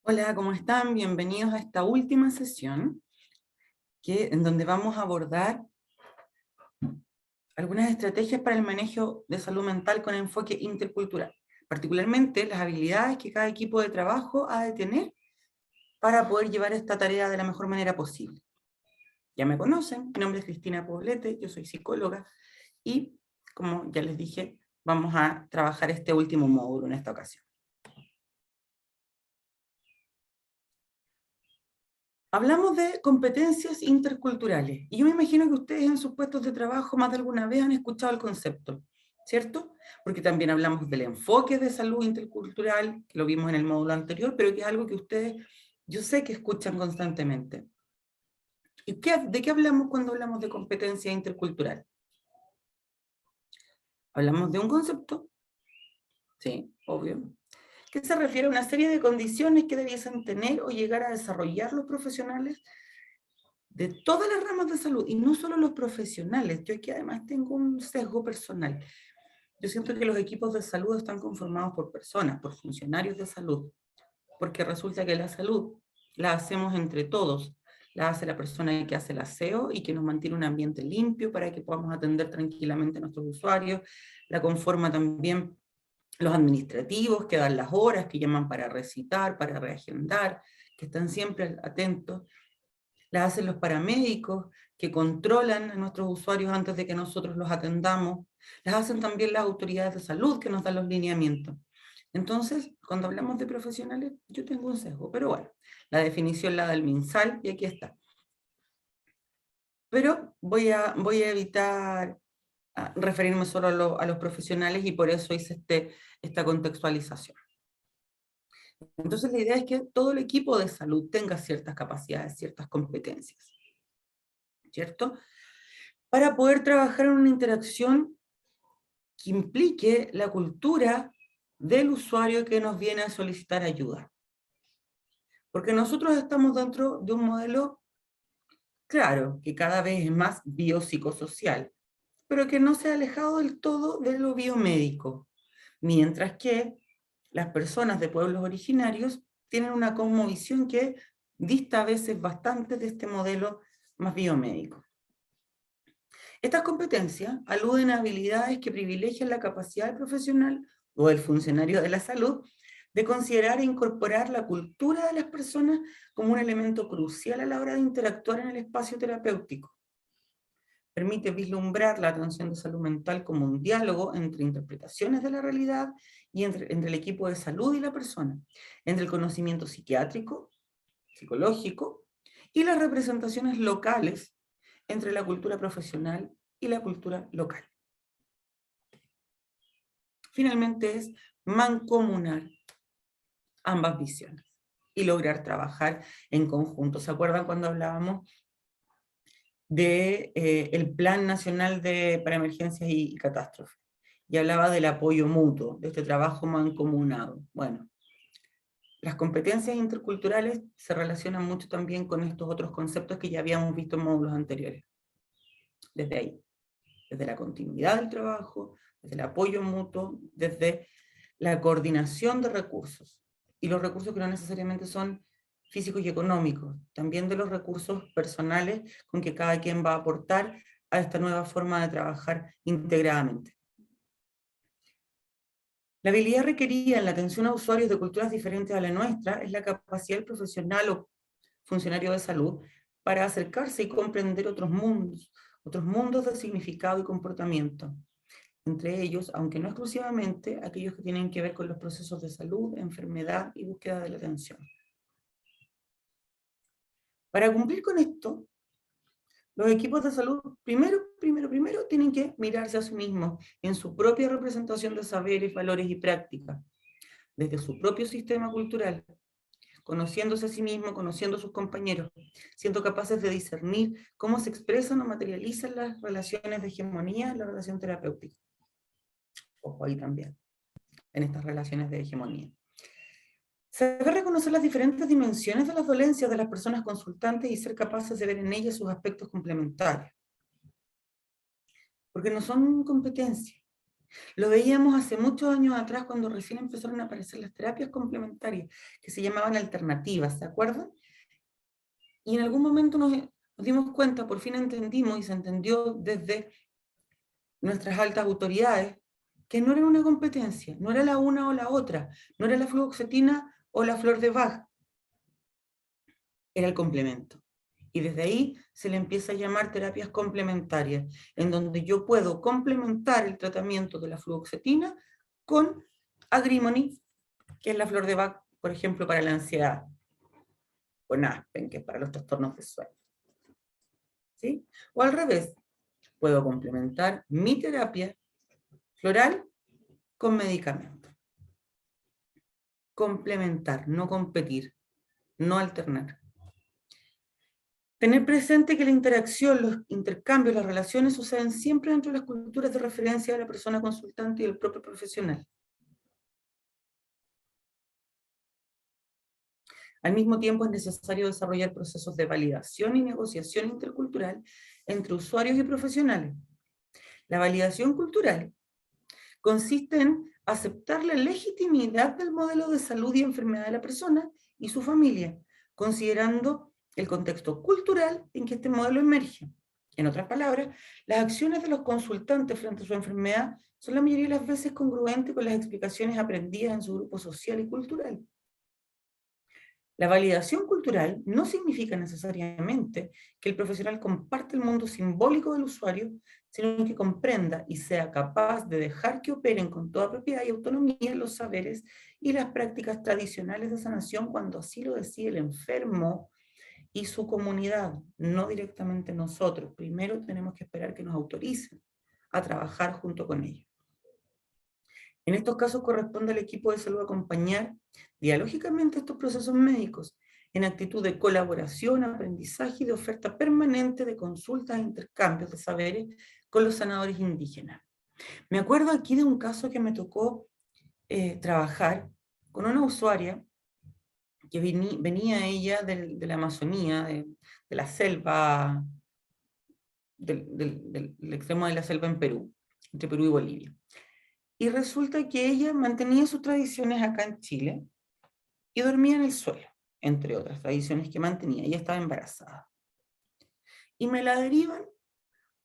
Hola, ¿cómo están? Bienvenidos a esta última sesión en donde vamos a abordar algunas estrategias para el manejo de salud mental con enfoque intercultural, particularmente las habilidades que cada equipo de trabajo ha de tener para poder llevar esta tarea de la mejor manera posible. Ya me conocen, mi nombre es Cristina Poblete, yo soy psicóloga y, como ya les dije, vamos a trabajar este último módulo en esta ocasión. Hablamos de competencias interculturales, y yo me imagino que ustedes en sus puestos de trabajo más de alguna vez han escuchado el concepto, ¿cierto? Porque también hablamos del enfoque de salud intercultural, que lo vimos en el módulo anterior, pero que es algo que ustedes, yo sé que escuchan constantemente. ¿Y de qué hablamos cuando hablamos de competencia intercultural? Hablamos de un concepto, sí, obvio, que se refiere a una serie de condiciones que debiesen tener o llegar a desarrollar los profesionales de todas las ramas de salud, y no solo los profesionales. Yo aquí además tengo un sesgo personal. Yo siento que los equipos de salud están conformados por personas, por funcionarios de salud, porque resulta que la salud la hacemos entre todos. La hace la persona que hace el aseo y que nos mantiene un ambiente limpio para que podamos atender tranquilamente a nuestros usuarios. La conforma también los administrativos que dan las horas, que llaman para recitar, para reagendar, que están siempre atentos. Las hacen los paramédicos que controlan a nuestros usuarios antes de que nosotros los atendamos. Las hacen también las autoridades de salud que nos dan los lineamientos. Entonces, cuando hablamos de profesionales, yo tengo un sesgo, pero bueno, la definición la da el MinSal y aquí está. Pero voy a evitar referirme solo a los profesionales, y por eso hice esta contextualización. Entonces la idea es que todo el equipo de salud tenga ciertas capacidades, ciertas competencias, ¿cierto? Para poder trabajar en una interacción que implique la cultura del usuario que nos viene a solicitar ayuda. Porque nosotros estamos dentro de un modelo, claro, que cada vez es más biopsicosocial, pero que no se ha alejado del todo de lo biomédico, mientras que las personas de pueblos originarios tienen una cosmovisión que dista a veces bastante de este modelo más biomédico. Estas competencias aluden a habilidades que privilegian la capacidad del profesional o del funcionario de la salud de considerar e incorporar la cultura de las personas como un elemento crucial a la hora de interactuar en el espacio terapéutico. Permite vislumbrar la atención de salud mental como un diálogo entre interpretaciones de la realidad y entre el equipo de salud y la persona, entre el conocimiento psiquiátrico, psicológico y las representaciones locales, entre la cultura profesional y la cultura local. Finalmente es mancomunar ambas visiones y lograr trabajar en conjunto. ¿Se acuerdan cuando hablábamos del Plan Nacional para Emergencias y Catástrofes? Y hablaba del apoyo mutuo, de este trabajo mancomunado. Bueno, las competencias interculturales se relacionan mucho también con estos otros conceptos que ya habíamos visto en módulos anteriores. Desde ahí, desde la continuidad del trabajo, desde el apoyo mutuo, desde la coordinación de recursos. Y los recursos que no necesariamente son físicos y económicos, también de los recursos personales con que cada quien va a aportar a esta nueva forma de trabajar integradamente. La habilidad requerida en la atención a usuarios de culturas diferentes a la nuestra es la capacidad del profesional o funcionario de salud para acercarse y comprender otros mundos de significado y comportamiento. Entre ellos, aunque no exclusivamente, aquellos que tienen que ver con los procesos de salud, enfermedad y búsqueda de la atención. Para cumplir con esto, los equipos de salud primero tienen que mirarse a sí mismos en su propia representación de saberes, valores y prácticas, desde su propio sistema cultural, conociéndose a sí mismo, conociendo a sus compañeros, siendo capaces de discernir cómo se expresan o materializan las relaciones de hegemonía en la relación terapéutica. Ojo ahí también, en estas relaciones de hegemonía. Se debe reconocer las diferentes dimensiones de las dolencias de las personas consultantes y ser capaces de ver en ellas sus aspectos complementarios. Porque no son competencias, Lo veíamos hace muchos años atrás cuando recién empezaron a aparecer las terapias complementarias, que se llamaban alternativas, ¿se acuerdan? Y en algún momento nos dimos cuenta, por fin entendimos y se entendió desde nuestras altas autoridades, que no era una competencia, no era la una o la otra, no era la fluoxetina o la flor de Bach, era el complemento. Y desde ahí se le empieza a llamar terapias complementarias, en donde yo puedo complementar el tratamiento de la fluoxetina con agrimony, que es la flor de Bach, por ejemplo, para la ansiedad, con Aspen, que es para los trastornos de sueño. ¿Sí? O al revés, puedo complementar mi terapia floral con medicamento. Complementar, no competir, no alternar. Tener presente que la interacción, los intercambios, las relaciones suceden siempre dentro de las culturas de referencia de la persona consultante y del propio profesional. Al mismo tiempo es necesario desarrollar procesos de validación y negociación intercultural entre usuarios y profesionales. La validación cultural consiste en aceptar la legitimidad del modelo de salud y enfermedad de la persona y su familia, considerando el contexto cultural en que este modelo emerge. En otras palabras, las acciones de los consultantes frente a su enfermedad son la mayoría de las veces congruentes con las explicaciones aprendidas en su grupo social y cultural. La validación cultural no significa necesariamente que el profesional comparte el mundo simbólico del usuario, sino que comprenda y sea capaz de dejar que operen con toda propiedad y autonomía los saberes y las prácticas tradicionales de sanación cuando así lo decide el enfermo y su comunidad, no directamente nosotros. Primero tenemos que esperar que nos autoricen a trabajar junto con ellos. En estos casos corresponde al equipo de salud acompañar dialógicamente estos procesos médicos en actitud de colaboración, aprendizaje y de oferta permanente de consultas e intercambios de saberes con los sanadores indígenas. Me acuerdo aquí de un caso que me tocó trabajar con una usuaria que venía ella de la Amazonía, de la selva, del extremo de la selva en Perú, entre Perú y Bolivia. Y resulta que ella mantenía sus tradiciones acá en Chile y dormía en el suelo, entre otras tradiciones que mantenía. Ella estaba embarazada. Y me la derivan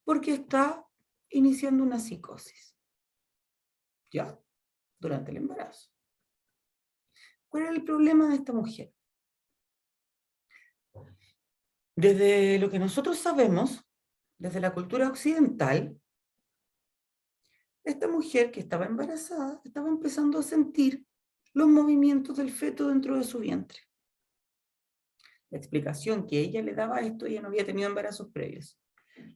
porque está iniciando una psicosis, ya, durante el embarazo. ¿Cuál era el problema de esta mujer? Desde lo que nosotros sabemos, desde la cultura occidental, esta mujer que estaba embarazada estaba empezando a sentir los movimientos del feto dentro de su vientre. La explicación que ella le daba a esto, ella no había tenido embarazos previos.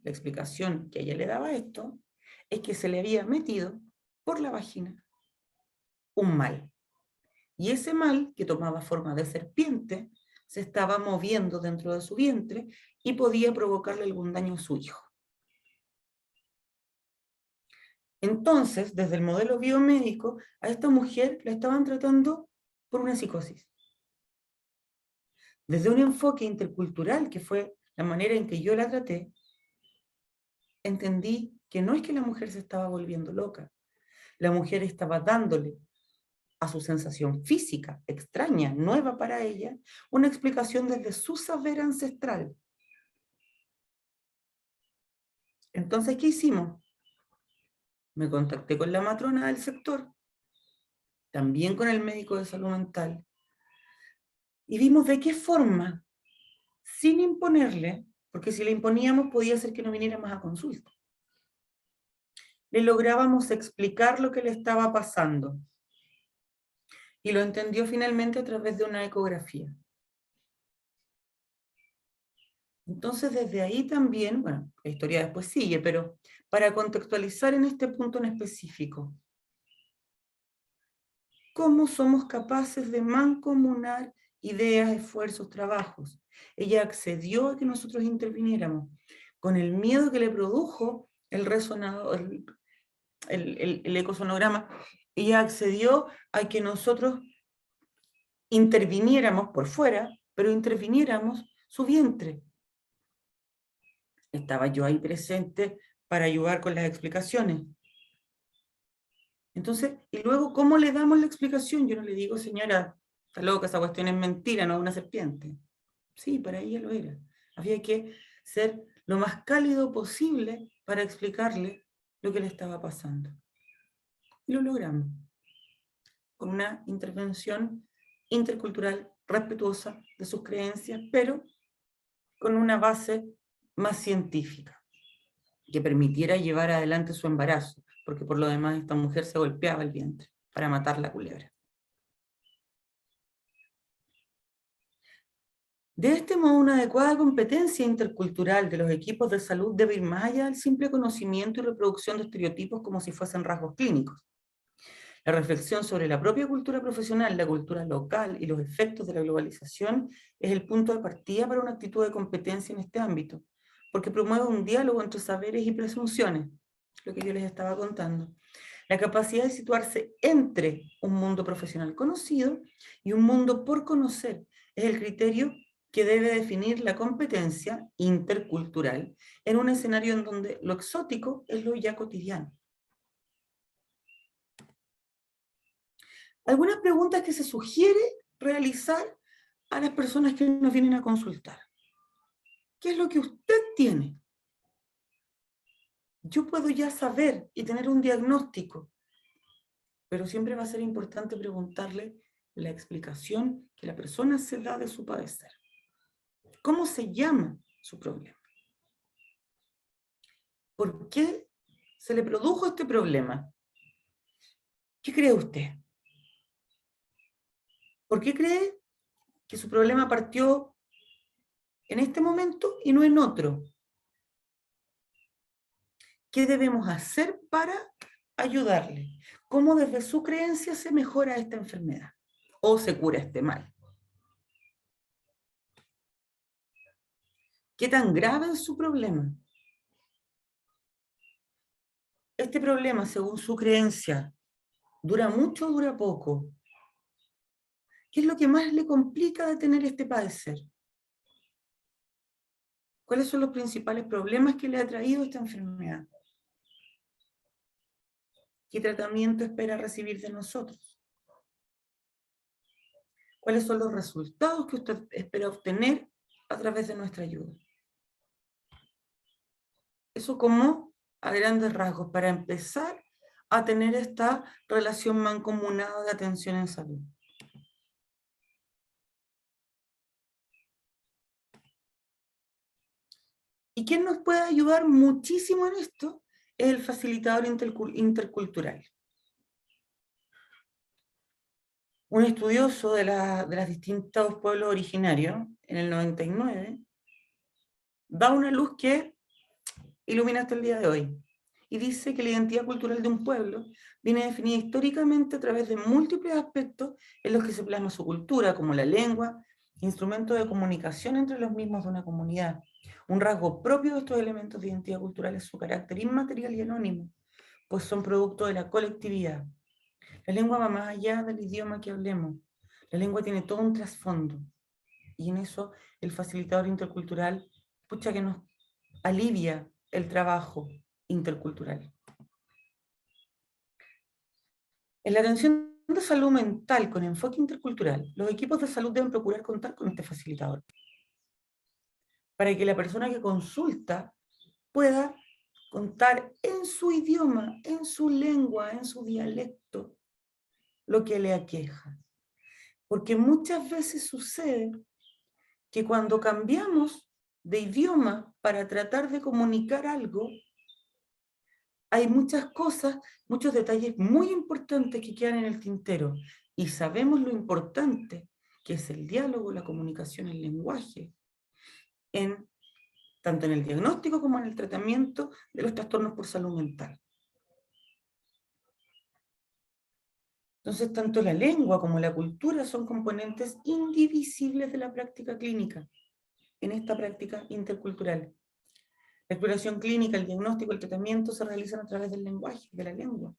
La explicación que ella le daba a esto es que se le había metido por la vagina un mal. Y ese mal, que tomaba forma de serpiente, se estaba moviendo dentro de su vientre y podía provocarle algún daño a su hijo. Entonces, desde el modelo biomédico, a esta mujer la estaban tratando por una psicosis. Desde un enfoque intercultural, que fue la manera en que yo la traté, entendí que no es que la mujer se estaba volviendo loca, la mujer estaba dándole a su sensación física, extraña, nueva para ella, una explicación desde su saber ancestral. Entonces, ¿qué hicimos? Me contacté con la matrona del sector, también con el médico de salud mental, y vimos de qué forma, sin imponerle, porque si le imponíamos podía ser que no viniera más a consulta, le lográbamos explicar lo que le estaba pasando. Y lo entendió finalmente a través de una ecografía. Entonces, desde ahí también, bueno, la historia después sigue, pero para contextualizar en este punto en específico, ¿cómo somos capaces de mancomunar ideas, esfuerzos, trabajos? Ella accedió a que nosotros interviniéramos, con el miedo que le produjo el resonador, el ecosonograma. Ella accedió a que nosotros interviniéramos por fuera, pero interviniéramos su vientre. Estaba yo ahí presente para ayudar con las explicaciones. Entonces, y luego, ¿cómo le damos la explicación? Yo no le digo, señora, está loca, esa cuestión es mentira, no es una serpiente. Sí, para ella lo era. Había que ser lo más cálido posible para explicarle lo que le estaba pasando. Y lo logramos, con una intervención intercultural respetuosa de sus creencias, pero con una base más científica, que permitiera llevar adelante su embarazo, porque por lo demás esta mujer se golpeaba el vientre para matar la culebra. De este modo, una adecuada competencia intercultural de los equipos de salud debe ir más allá del simple conocimiento y reproducción de estereotipos como si fuesen rasgos clínicos. La reflexión sobre la propia cultura profesional, la cultura local y los efectos de la globalización es el punto de partida para una actitud de competencia en este ámbito, porque promueve un diálogo entre saberes y presunciones, lo que yo les estaba contando. La capacidad de situarse entre un mundo profesional conocido y un mundo por conocer es el criterio que debe definir la competencia intercultural en un escenario en donde lo exótico es lo ya cotidiano. Algunas preguntas que se sugiere realizar a las personas que nos vienen a consultar. ¿Qué es lo que usted tiene? Yo puedo ya saber y tener un diagnóstico, pero siempre va a ser importante preguntarle la explicación que la persona se da de su padecer. ¿Cómo se llama su problema? ¿Por qué se le produjo este problema? ¿Qué cree usted? ¿Por qué cree que su problema partió en este momento y no en otro? ¿Qué debemos hacer para ayudarle? ¿Cómo desde su creencia se mejora esta enfermedad? ¿O se cura este mal? ¿Qué tan grave es su problema? Este problema, según su creencia, ¿dura mucho o dura poco? ¿Qué es lo que más le complica de tener este padecer? ¿Cuáles son los principales problemas que le ha traído esta enfermedad? ¿Qué tratamiento espera recibir de nosotros? ¿Cuáles son los resultados que usted espera obtener a través de nuestra ayuda? Eso como a grandes rasgos, para empezar a tener esta relación mancomunada de atención en salud. ¿Y quién nos puede ayudar muchísimo en esto? Es el facilitador intercultural. Un estudioso de los distintos pueblos originarios, en el 99, da una luz que ilumina hasta el día de hoy. Y dice que la identidad cultural de un pueblo viene definida históricamente a través de múltiples aspectos en los que se plasma su cultura, como la lengua, instrumento de comunicación entre los mismos de una comunidad. Un rasgo propio de estos elementos de identidad cultural es su carácter inmaterial y anónimo, pues son producto de la colectividad. La lengua va más allá del idioma que hablemos. La lengua tiene todo un trasfondo. Y en eso el facilitador intercultural, pucha que nos alivia el trabajo intercultural. En la atención de salud mental con enfoque intercultural, los equipos de salud deben procurar contar con este facilitador, para que la persona que consulta pueda contar en su idioma, en su lengua, en su dialecto, lo que le aqueja. Porque muchas veces sucede que cuando cambiamos de idioma para tratar de comunicar algo, hay muchas cosas, muchos detalles muy importantes que quedan en el tintero. Y sabemos lo importante que es el diálogo, la comunicación, el lenguaje, tanto en el diagnóstico como en el tratamiento de los trastornos por salud mental. Entonces, tanto la lengua como la cultura son componentes indivisibles de la práctica clínica, en esta práctica intercultural. La exploración clínica, el diagnóstico, el tratamiento se realizan a través del lenguaje, de la lengua.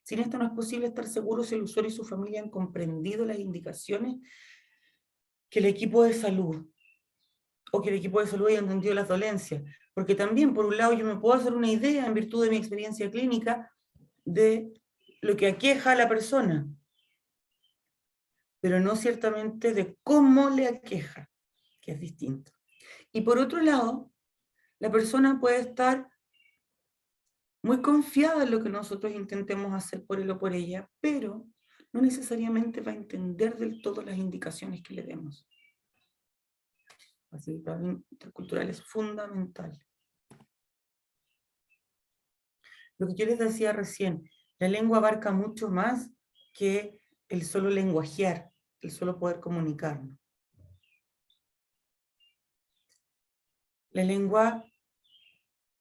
Sin esto no es posible estar seguros si el usuario y su familia han comprendido las indicaciones que el equipo de salud, o que el equipo de salud haya entendido las dolencias. Porque también, por un lado, yo me puedo hacer una idea, en virtud de mi experiencia clínica, de lo que aqueja a la persona, pero no ciertamente de cómo le aqueja, que es distinto. Y por otro lado, la persona puede estar muy confiada en lo que nosotros intentemos hacer por él o por ella, pero no necesariamente va a entender del todo las indicaciones que le demos. El facilitador intercultural es fundamental. Lo que yo les decía recién, la lengua abarca mucho más que el solo lenguajear, el solo poder comunicarnos. La lengua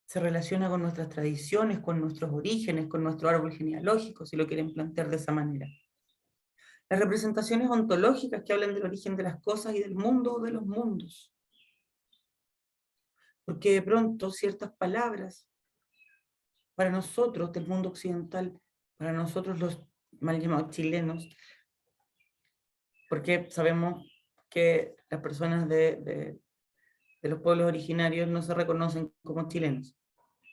se relaciona con nuestras tradiciones, con nuestros orígenes, con nuestro árbol genealógico, si lo quieren plantear de esa manera. Las representaciones ontológicas que hablan del origen de las cosas y del mundo o de los mundos. Porque de pronto ciertas palabras, para nosotros del mundo occidental, para nosotros los mal llamados chilenos, porque sabemos que las personas de los pueblos originarios no se reconocen como chilenos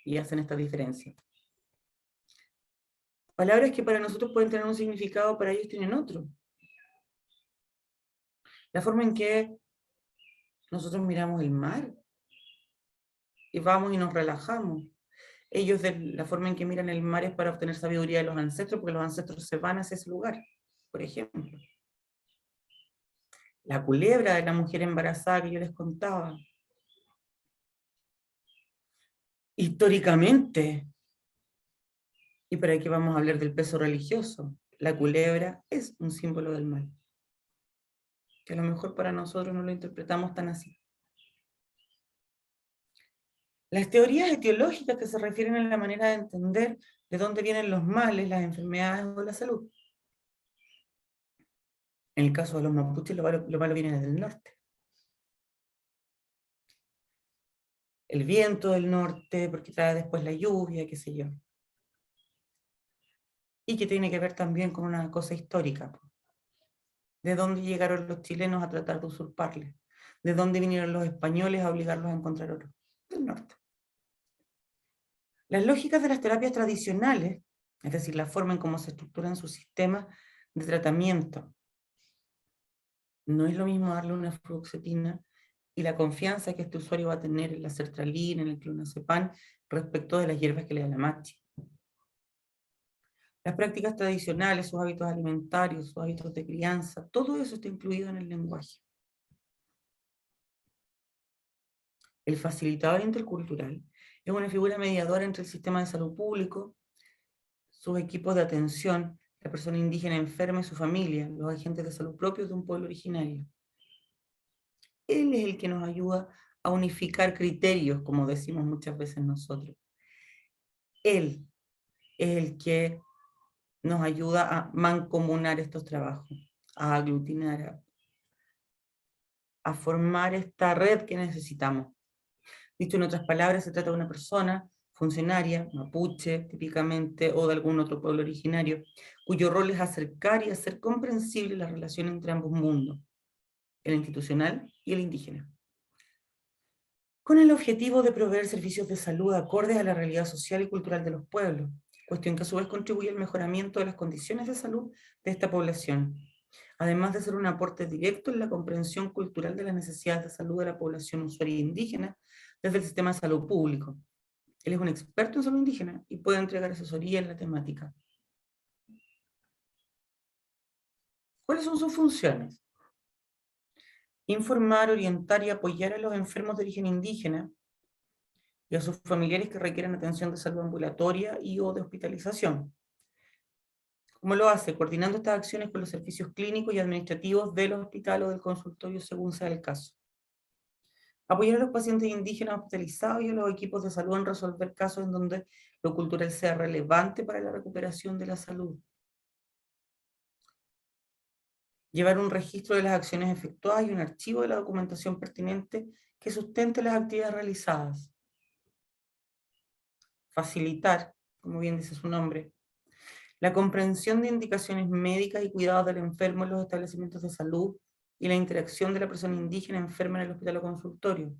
y hacen esta diferencia. Palabras que para nosotros pueden tener un significado, para ellos tienen otro. La forma en que nosotros miramos el mar y vamos y nos relajamos. Ellos, la forma en que miran el mar es para obtener sabiduría de los ancestros, porque los ancestros se van hacia ese lugar, por ejemplo. La culebra de la mujer embarazada que yo les contaba. Históricamente, ¿y para qué vamos a hablar del peso religioso? La culebra es un símbolo del mal, que a lo mejor para nosotros no lo interpretamos tan así. Las teorías etiológicas que se refieren a la manera de entender de dónde vienen los males, las enfermedades o la salud. En el caso de los mapuches, lo malo viene del norte. El viento del norte, porque trae después la lluvia, qué sé yo. Y que tiene que ver también con una cosa histórica. ¿De dónde llegaron los chilenos a tratar de usurparles? ¿De dónde vinieron los españoles a obligarlos a encontrar oro? Del norte. Las lógicas de las terapias tradicionales, es decir, la forma en cómo se estructuran sus sistemas de tratamiento, no es lo mismo darle una fluoxetina y la confianza que este usuario va a tener en la sertralina, en el clonazepam, respecto de las hierbas que le da la machi. Las prácticas tradicionales, sus hábitos alimentarios, sus hábitos de crianza, todo eso está incluido en el lenguaje. El facilitador intercultural es una figura mediadora entre el sistema de salud público, sus equipos de atención, la persona indígena enferma y su familia, los agentes de salud propios de un pueblo originario. Él es el que nos ayuda a unificar criterios, como decimos muchas veces nosotros. Él es el que nos ayuda a mancomunar estos trabajos, a aglutinar, a formar esta red que necesitamos. Dicho en otras palabras, se trata de una persona funcionaria, mapuche típicamente, o de algún otro pueblo originario, cuyo rol es acercar y hacer comprensible la relación entre ambos mundos, el institucional y el indígena, con el objetivo de proveer servicios de salud acordes a la realidad social y cultural de los pueblos, cuestión que a su vez contribuye al mejoramiento de las condiciones de salud de esta población, además de ser un aporte directo en la comprensión cultural de las necesidades de salud de la población usuaria indígena desde el sistema de salud público. Él es un experto en salud indígena y puede entregar asesoría en la temática. ¿Cuáles son sus funciones? Informar, orientar y apoyar a los enfermos de origen indígena y a sus familiares que requieren atención de salud ambulatoria y o de hospitalización. ¿Cómo lo hace? Coordinando estas acciones con los servicios clínicos y administrativos del hospital o del consultorio según sea el caso. Apoyar a los pacientes indígenas hospitalizados y a los equipos de salud en resolver casos en donde lo cultural sea relevante para la recuperación de la salud. Llevar un registro de las acciones efectuadas y un archivo de la documentación pertinente que sustente las actividades realizadas. Facilitar, como bien dice su nombre, la comprensión de indicaciones médicas y cuidados del enfermo en los establecimientos de salud y la interacción de la persona indígena enferma en el hospital o consultorio.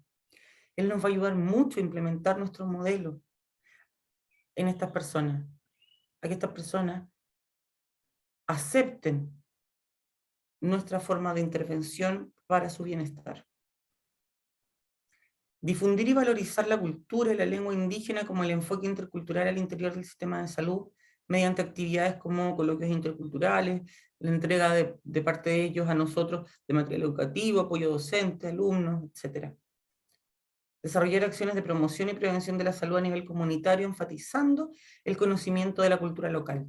Él nos va a ayudar mucho a implementar nuestro modelo en estas personas, a que estas personas acepten nuestra forma de intervención para su bienestar. Difundir y valorizar la cultura y la lengua indígena como el enfoque intercultural al interior del sistema de salud, mediante actividades como coloquios interculturales, la entrega de parte de ellos a nosotros de material educativo, apoyo docente, alumnos, etc. Desarrollar acciones de promoción y prevención de la salud a nivel comunitario, enfatizando el conocimiento de la cultura local.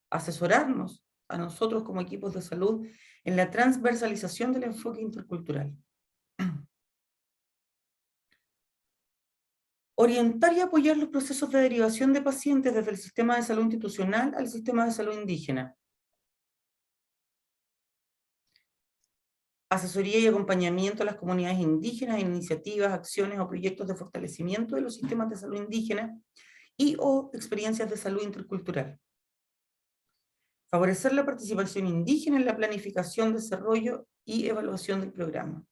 Asesorarnos a nosotros como equipos de salud en la transversalización del enfoque intercultural. Orientar y apoyar los procesos de derivación de pacientes desde el sistema de salud institucional al sistema de salud indígena. Asesoría y acompañamiento a las comunidades indígenas en iniciativas, acciones o proyectos de fortalecimiento de los sistemas de salud indígenas y o experiencias de salud intercultural. Favorecer la participación indígena en la planificación, desarrollo y evaluación del programa.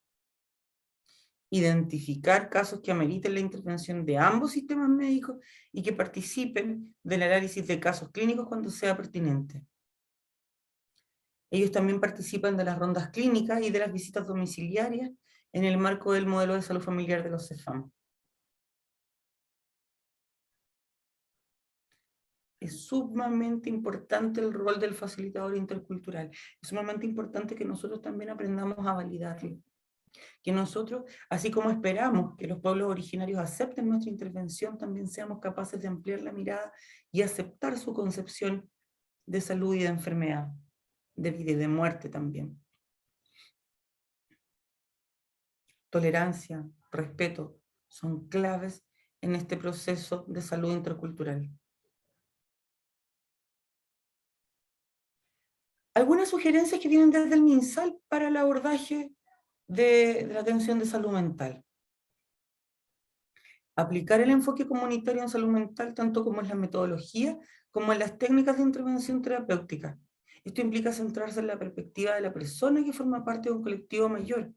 Identificar casos que ameriten la intervención de ambos sistemas médicos y que participen del análisis de casos clínicos cuando sea pertinente. Ellos también participan de las rondas clínicas y de las visitas domiciliarias en el marco del modelo de salud familiar de los CEFAM. Es sumamente importante el rol del facilitador intercultural. Es sumamente importante que nosotros también aprendamos a validarlo. Que nosotros, así como esperamos que los pueblos originarios acepten nuestra intervención, también seamos capaces de ampliar la mirada y aceptar su concepción de salud y de enfermedad, de vida y de muerte también. Tolerancia, respeto, son claves en este proceso de salud intercultural. Algunas sugerencias que vienen desde el MinSal para el abordaje de la atención de salud mental. Aplicar el enfoque comunitario en salud mental tanto como en la metodología como en las técnicas de intervención terapéutica. Esto implica centrarse en la perspectiva de la persona que forma parte de un colectivo mayor,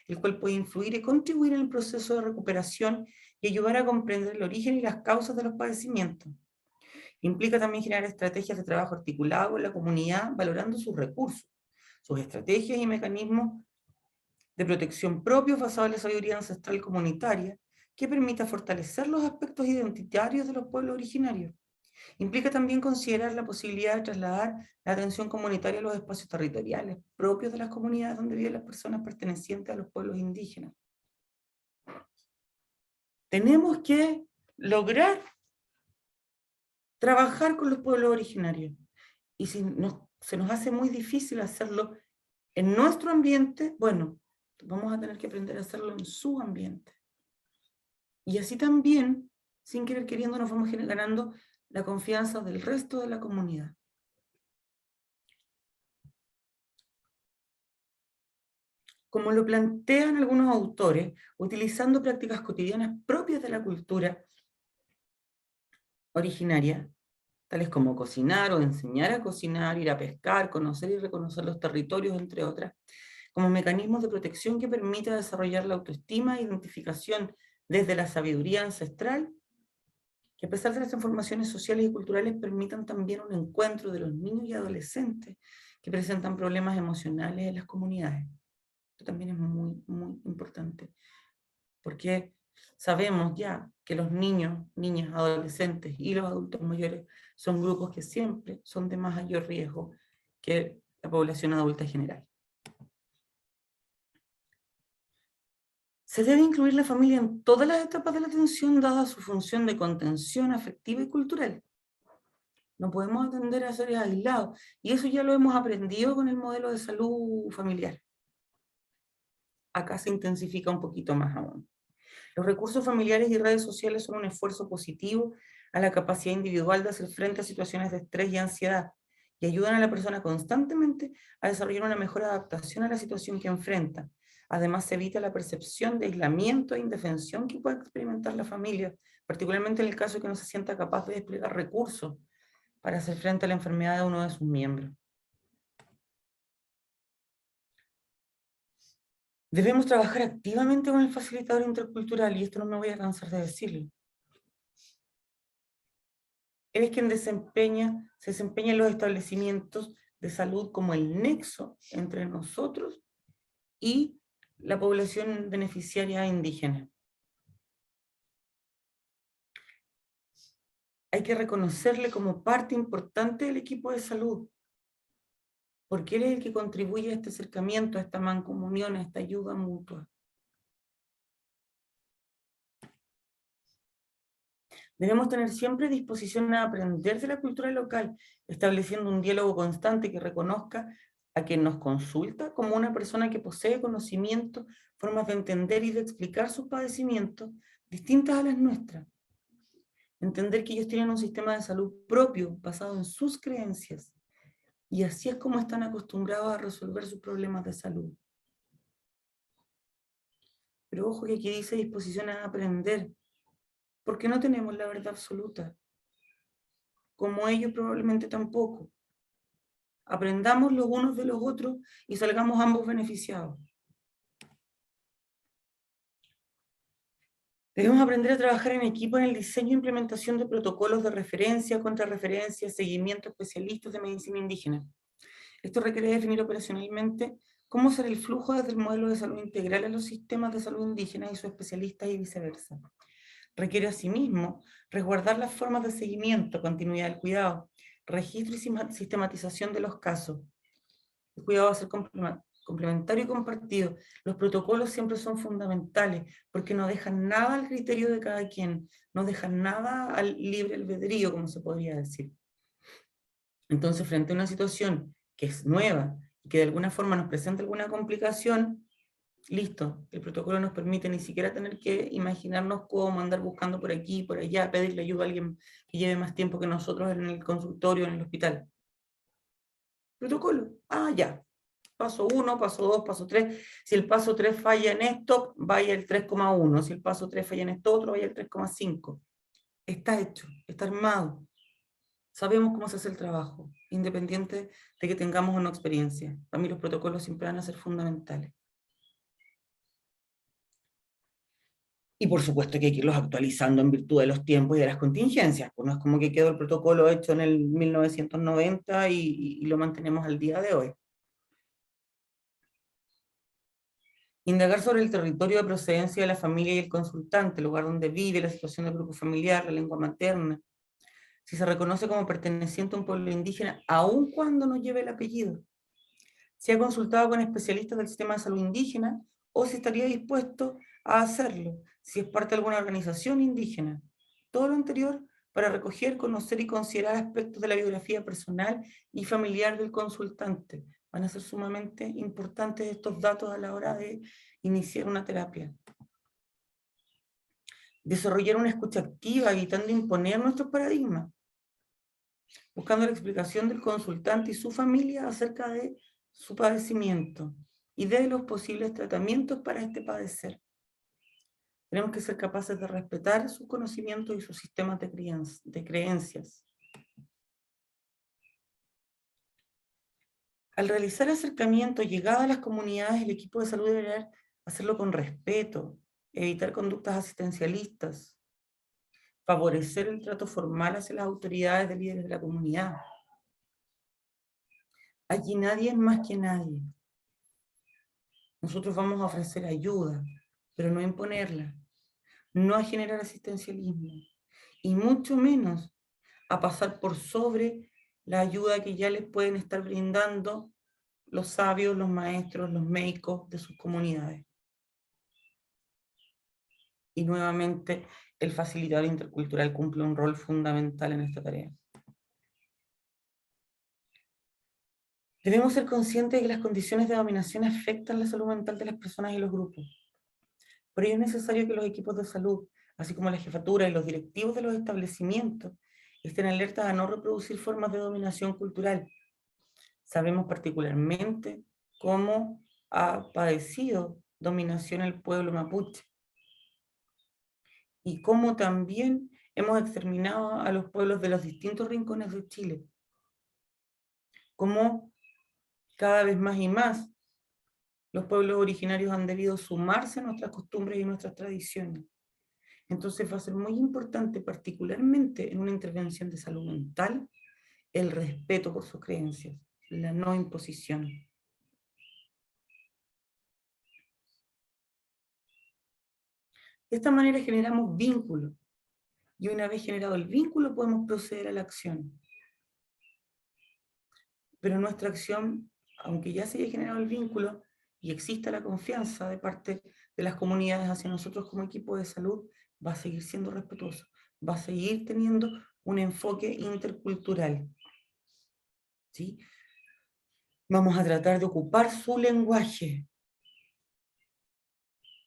el cual puede influir y contribuir en el proceso de recuperación y ayudar a comprender el origen y las causas de los padecimientos. Implica también generar estrategias de trabajo articulado con la comunidad, valorando sus recursos, sus estrategias y mecanismos de protección propios basados en la sabiduría ancestral comunitaria, que permita fortalecer los aspectos identitarios de los pueblos originarios. Implica también considerar la posibilidad de trasladar la atención comunitaria a los espacios territoriales propios de las comunidades donde viven las personas pertenecientes a los pueblos indígenas. Tenemos que lograr trabajar con los pueblos originarios. Y si se nos hace muy difícil hacerlo en nuestro ambiente, bueno, vamos a tener que aprender a hacerlo en su ambiente. Y así también, sin querer queriendo, nos vamos ganando la confianza del resto de la comunidad. Como lo plantean algunos autores, utilizando prácticas cotidianas propias de la cultura originaria, tales como cocinar o enseñar a cocinar, ir a pescar, conocer y reconocer los territorios, entre otras, como mecanismos de protección que permita desarrollar la autoestima e identificación desde la sabiduría ancestral, que a pesar de las transformaciones sociales y culturales permitan también un encuentro de los niños y adolescentes que presentan problemas emocionales en las comunidades. Esto también es muy, muy importante, porque sabemos ya que los niños, niñas, adolescentes y los adultos mayores son grupos que siempre son de mayor riesgo que la población adulta general. Se debe incluir la familia en todas las etapas de la atención, dada su función de contención afectiva y cultural. No podemos atender a seres aislados, y eso ya lo hemos aprendido con el modelo de salud familiar. Acá se intensifica un poquito más aún. Los recursos familiares y redes sociales son un esfuerzo positivo a la capacidad individual de hacer frente a situaciones de estrés y ansiedad, y ayudan a la persona constantemente a desarrollar una mejor adaptación a la situación que enfrenta. Además, se evita la percepción de aislamiento e indefensión que puede experimentar la familia, particularmente en el caso de que no se sienta capaz de desplegar recursos para hacer frente a la enfermedad de uno de sus miembros. Debemos trabajar activamente con el facilitador intercultural, y esto no me voy a cansar de decirlo. Él es quien se desempeña en los establecimientos de salud como el nexo entre nosotros y la población beneficiaria indígena. Hay que reconocerle como parte importante del equipo de salud, porque él es el que contribuye a este acercamiento, a esta mancomunión, a esta ayuda mutua. Debemos tener siempre disposición a aprender de la cultura local, estableciendo un diálogo constante que reconozca a quien nos consulta como una persona que posee conocimiento, formas de entender y de explicar sus padecimientos distintas a las nuestras. Entender que ellos tienen un sistema de salud propio, basado en sus creencias, y así es como están acostumbrados a resolver sus problemas de salud. Pero ojo que aquí dice disposición a aprender, porque no tenemos la verdad absoluta, como ellos probablemente tampoco. Aprendamos los unos de los otros y salgamos ambos beneficiados. Debemos aprender a trabajar en equipo en el diseño e implementación de protocolos de referencia, contrarreferencia, seguimiento especialistas de medicina indígena. Esto requiere definir operacionalmente cómo será el flujo desde el modelo de salud integral a los sistemas de salud indígenas y sus especialistas y viceversa. Requiere asimismo resguardar las formas de seguimiento, continuidad del cuidado, registro y sistematización de los casos. El cuidado va a ser complementario y compartido. Los protocolos siempre son fundamentales porque no dejan nada al criterio de cada quien, no dejan nada al libre albedrío, como se podría decir. Entonces, frente a una situación que es nueva y que de alguna forma nos presenta alguna complicación, listo, el protocolo nos permite ni siquiera tener que imaginarnos cómo andar buscando por aquí, por allá, pedirle ayuda a alguien que lleve más tiempo que nosotros en el consultorio, en el hospital. Protocolo, ya. Paso 1, paso 2, paso 3. Si el paso 3 falla en esto, vaya el 3,1. Si el paso 3 falla en esto otro, vaya el 3,5. Está hecho, está armado. Sabemos cómo se hace el trabajo, independiente de que tengamos o no experiencia. Para mí los protocolos siempre van a ser fundamentales. Y por supuesto que hay que irlos actualizando en virtud de los tiempos y de las contingencias. Pues no es como que quedó el protocolo hecho en el 1990 y lo mantenemos al día de hoy. Indagar sobre el territorio de procedencia de la familia y el consultante, el lugar donde vive, la situación del grupo familiar, la lengua materna. Si se reconoce como perteneciente a un pueblo indígena, aun cuando no lleve el apellido. Si ha consultado con especialistas del sistema de salud indígena o si estaría dispuesto a hacerlo, si es parte de alguna organización indígena. Todo lo anterior para recoger, conocer y considerar aspectos de la biografía personal y familiar del consultante. Van a ser sumamente importantes estos datos a la hora de iniciar una terapia. Desarrollar una escucha activa, evitando imponer nuestros paradigmas, buscando la explicación del consultante y su familia acerca de su padecimiento y de los posibles tratamientos para este padecer. Tenemos que ser capaces de respetar sus conocimientos y sus sistemas de creencias. Al realizar acercamiento, llegada a las comunidades, el equipo de salud deberá hacerlo con respeto, evitar conductas asistencialistas, favorecer el trato formal hacia las autoridades de líderes de la comunidad. Allí nadie es más que nadie. Nosotros vamos a ofrecer ayuda, pero no a imponerla, no a generar asistencialismo, y mucho menos a pasar por sobre la ayuda que ya les pueden estar brindando los sabios, los maestros, los médicos de sus comunidades. Y nuevamente, el facilitador intercultural cumple un rol fundamental en esta tarea. Debemos ser conscientes de que las condiciones de dominación afectan la salud mental de las personas y los grupos. Por ello es necesario que los equipos de salud, así como la jefatura y los directivos de los establecimientos, estén alertas a no reproducir formas de dominación cultural. Sabemos particularmente cómo ha padecido dominación el pueblo mapuche y cómo también hemos exterminado a los pueblos de los distintos rincones de Chile. Cómo cada vez más y más los pueblos originarios han debido sumarse a nuestras costumbres y nuestras tradiciones. Entonces va a ser muy importante, particularmente en una intervención de salud mental, el respeto por sus creencias, la no imposición. De esta manera generamos vínculos, y una vez generado el vínculo podemos proceder a la acción. Pero nuestra acción, aunque ya se haya generado el vínculo y exista la confianza de parte de las comunidades hacia nosotros como equipo de salud, va a seguir siendo respetuoso, va a seguir teniendo un enfoque intercultural. ¿Sí? Vamos a tratar de ocupar su lenguaje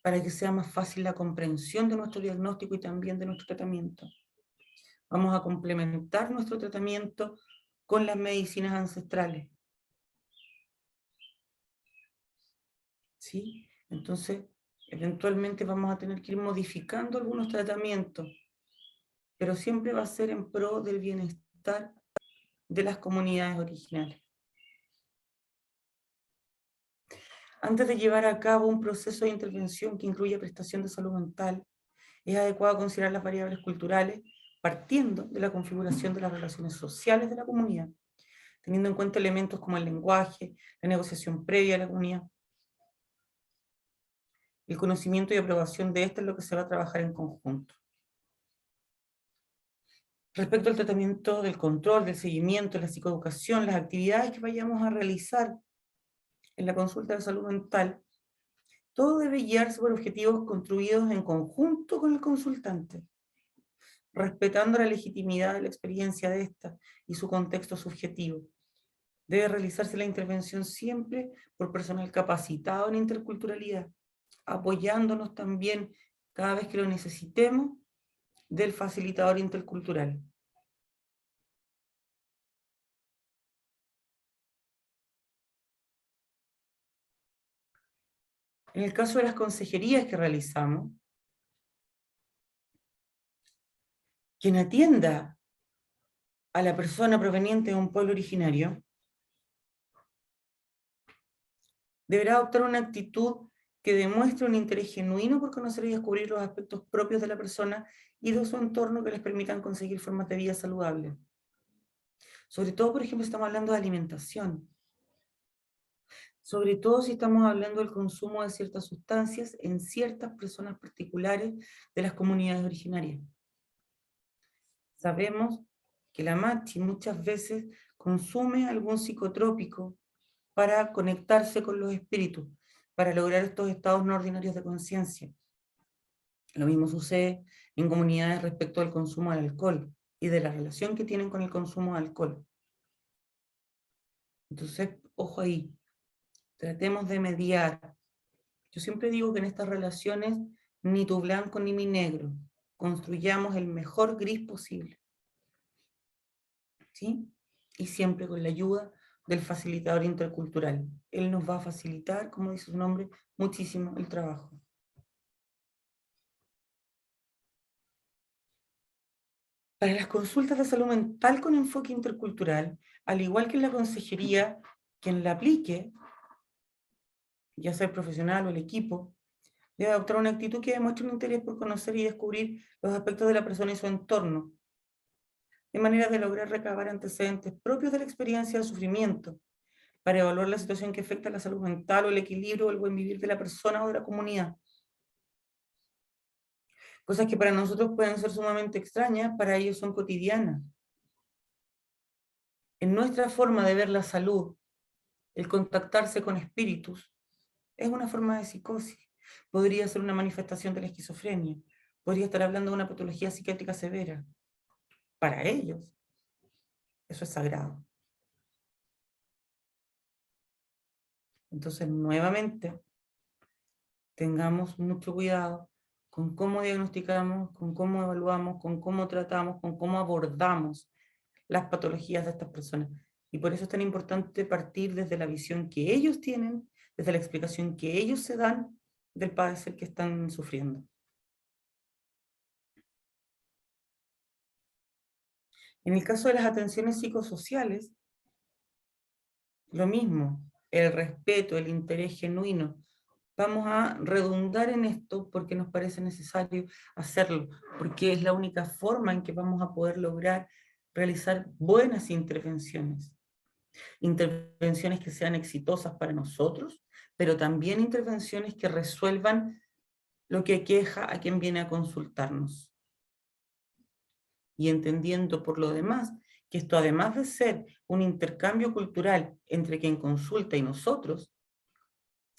para que sea más fácil la comprensión de nuestro diagnóstico y también de nuestro tratamiento. Vamos a complementar nuestro tratamiento con las medicinas ancestrales. ¿Sí? Entonces, eventualmente vamos a tener que ir modificando algunos tratamientos, pero siempre va a ser en pro del bienestar de las comunidades originales. Antes de llevar a cabo un proceso de intervención que incluya prestación de salud mental, es adecuado considerar las variables culturales partiendo de la configuración de las relaciones sociales de la comunidad, teniendo en cuenta elementos como el lenguaje, la negociación previa a la comunidad. El conocimiento y aprobación de esta es lo que se va a trabajar en conjunto. Respecto al tratamiento del control, del seguimiento, la psicoeducación, las actividades que vayamos a realizar en la consulta de salud mental, todo debe guiarse por objetivos construidos en conjunto con el consultante, respetando la legitimidad de la experiencia de esta y su contexto subjetivo. Debe realizarse la intervención siempre por personal capacitado en interculturalidad, apoyándonos también cada vez que lo necesitemos del facilitador intercultural. En el caso de las consejerías que realizamos, quien atienda a la persona proveniente de un pueblo originario deberá adoptar una actitud que demuestre un interés genuino por conocer y descubrir los aspectos propios de la persona y de su entorno que les permitan conseguir formas de vida saludables. Sobre todo, por ejemplo, si estamos hablando de alimentación. Sobre todo si estamos hablando del consumo de ciertas sustancias en ciertas personas particulares de las comunidades originarias. Sabemos que la Machi muchas veces consume algún psicotrópico para conectarse con los espíritus, para lograr estos estados no ordinarios de conciencia. Lo mismo sucede en comunidades respecto al consumo del alcohol y de la relación que tienen con el consumo de alcohol. Entonces, ojo ahí, tratemos de mediar. Yo siempre digo que en estas relaciones ni tu blanco ni mi negro, construyamos el mejor gris posible. ¿Sí? Y siempre con la ayuda del facilitador intercultural. Él nos va a facilitar, como dice su nombre, muchísimo el trabajo. Para las consultas de salud mental con enfoque intercultural, al igual que en la consejería, quien la aplique, ya sea el profesional o el equipo, debe adoptar una actitud que demuestre un interés por conocer y descubrir los aspectos de la persona y su entorno, de manera de lograr recabar antecedentes propios de la experiencia del sufrimiento, para evaluar la situación que afecta a la salud mental o el equilibrio o el buen vivir de la persona o de la comunidad. Cosas que para nosotros pueden ser sumamente extrañas, para ellos son cotidianas. En nuestra forma de ver la salud, el contactarse con espíritus es una forma de psicosis. Podría ser una manifestación de la esquizofrenia. Podría estar hablando de una patología psiquiátrica severa. Para ellos, eso es sagrado. Entonces, nuevamente, tengamos mucho cuidado con cómo diagnosticamos, con cómo evaluamos, con cómo tratamos, con cómo abordamos las patologías de estas personas. Y por eso es tan importante partir desde la visión que ellos tienen, desde la explicación que ellos se dan del padecer que están sufriendo. En el caso de las atenciones psicosociales, lo mismo, el respeto, el interés genuino vamos a redundar en esto porque nos parece necesario hacerlo, porque es la única forma en que vamos a poder lograr realizar buenas intervenciones. Intervenciones que sean exitosas para nosotros, pero también intervenciones que resuelvan lo que aqueja a quien viene a consultarnos. Y entendiendo por lo demás que esto, además de ser un intercambio cultural entre quien consulta y nosotros,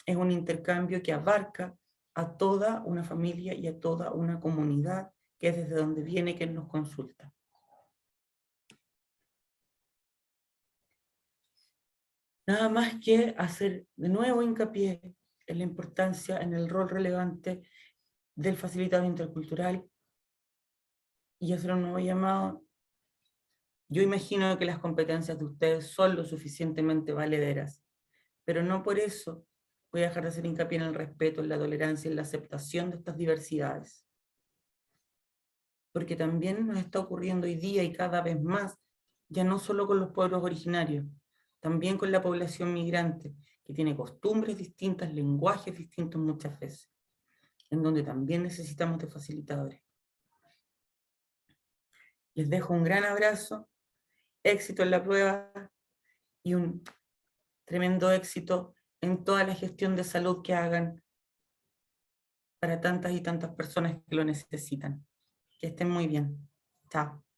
es un intercambio que abarca a toda una familia y a toda una comunidad, que es desde donde viene quien nos consulta. Nada más que hacer de nuevo hincapié en la importancia, en el rol relevante del facilitador intercultural y hacer un nuevo llamado. Yo imagino que las competencias de ustedes son lo suficientemente valederas, pero no por eso voy a dejar de hacer hincapié en el respeto, en la tolerancia, en la aceptación de estas diversidades. Porque también nos está ocurriendo hoy día y cada vez más, ya no solo con los pueblos originarios, también con la población migrante, que tiene costumbres distintas, lenguajes distintos muchas veces, en donde también necesitamos de facilitadores. Les dejo un gran abrazo, éxito en la prueba y un tremendo éxito en toda la gestión de salud que hagan para tantas y tantas personas que lo necesitan. Que estén muy bien. Chao.